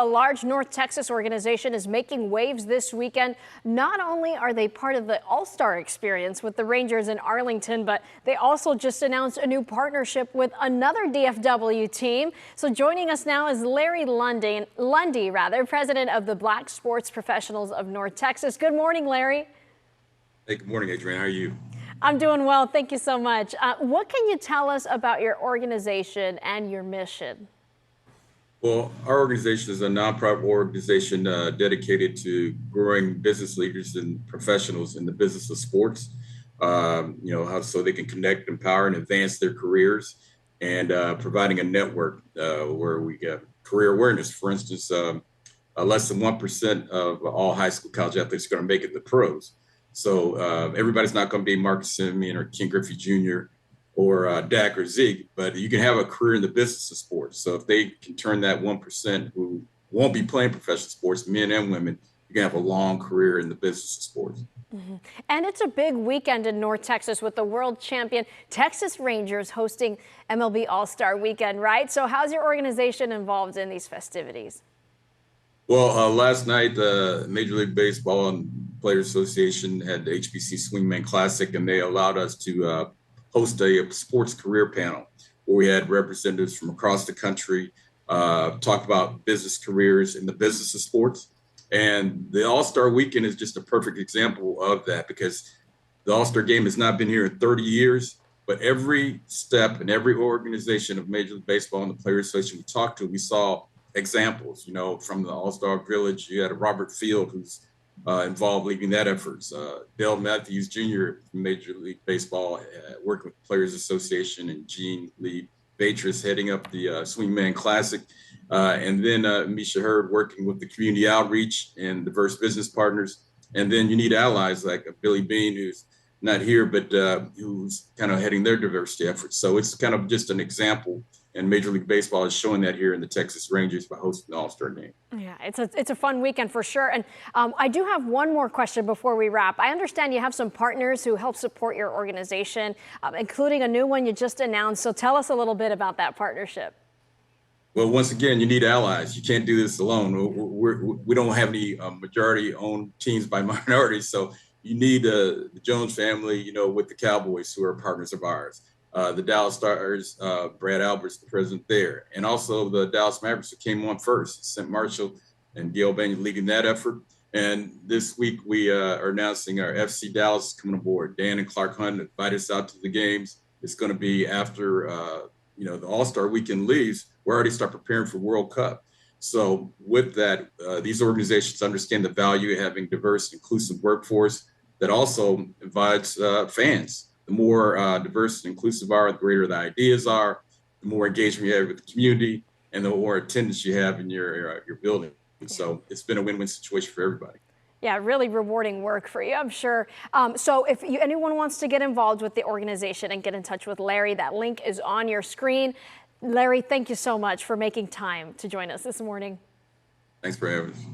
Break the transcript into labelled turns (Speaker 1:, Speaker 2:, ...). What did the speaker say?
Speaker 1: A large North Texas organization is making waves this weekend. Not only are they part of the All-Star experience with the Rangers in Arlington, but they also just announced a new partnership with another DFW team. So joining us now is Larry Lundy, president of the Black Sports Professionals of North Texas. Good morning, Larry.
Speaker 2: Hey, good morning, Adrienne. How are you?
Speaker 1: I'm doing well. Thank you so much. What can you tell us about your organization and your mission?
Speaker 2: Well, our organization is a nonprofit organization dedicated to growing business leaders and professionals in the business of sports. So they can connect, empower, and advance their careers, and providing a network where we get career awareness. For instance, less than 1% of all high school, college athletes are going to make it to the pros. So everybody's not going to be Marcus Simeon or Ken Griffey Jr. or Dak or Zeke, but you can have a career in the business of sports. So if they can turn that 1% who won't be playing professional sports, men and women, you can have a long career in the business of sports.
Speaker 1: Mm-hmm. And it's a big weekend in North Texas with the world champion Texas Rangers hosting MLB AllStar Weekend, right? So how's your organization involved in these festivities?
Speaker 2: Well, last night, the Major League Baseball and Players Association had the HBC Swingman Classic, and they allowed us to host a sports career panel where we had representatives from across the country talk about business careers in the business of sports. And the All-Star Weekend is just a perfect example of that, because the All-Star game has not been here in 30 years, but every step and every organization of Major League Baseball and the Players Association we talked to, we saw examples, from the All-Star Village. You had Robert Field, who's involved leading that effort. Dale Matthews Jr. from Major League Baseball, working with the Players Association, and Gene Lee Batris heading up the Swingman Classic. And then Misha Hurd working with the community outreach and diverse business partners. And then you need allies like Billy Bean, who's not here, but who's kind of heading their diversity efforts. So it's kind of just an example. And Major League Baseball is showing that here in the Texas Rangers by hosting the All-Star game.
Speaker 1: Yeah, it's a fun weekend for sure. And I do have one more question before we wrap. I understand you have some partners who help support your organization, including a new one you just announced. So tell us a little bit about that partnership.
Speaker 2: Well, once again, you need allies. You can't do this alone. We don't have any majority-owned teams by minorities. So you need the Jones family, with the Cowboys, who are partners of ours. The Dallas Stars, Brad Alberts, the president there, and also the Dallas Mavericks, who came on first, St. Marshall and Gail Banion leading that effort. And this week we are announcing our FC Dallas coming aboard. Dan and Clark Hunt invited us out to the games. It's going to be after the All-Star Weekend leaves. We're already start preparing for World Cup. So with that, these organizations understand the value of having diverse, inclusive workforce that also invites fans. The more diverse and inclusive are, the greater the ideas are, the more engagement you have with the community, and the more attendance you have in your building. So it's been a win-win situation for everybody.
Speaker 1: Yeah, really rewarding work for you, I'm sure. So if anyone wants to get involved with the organization and get in touch with Larry, that link is on your screen. Larry, thank you so much for making time to join us this morning.
Speaker 2: Thanks for having us.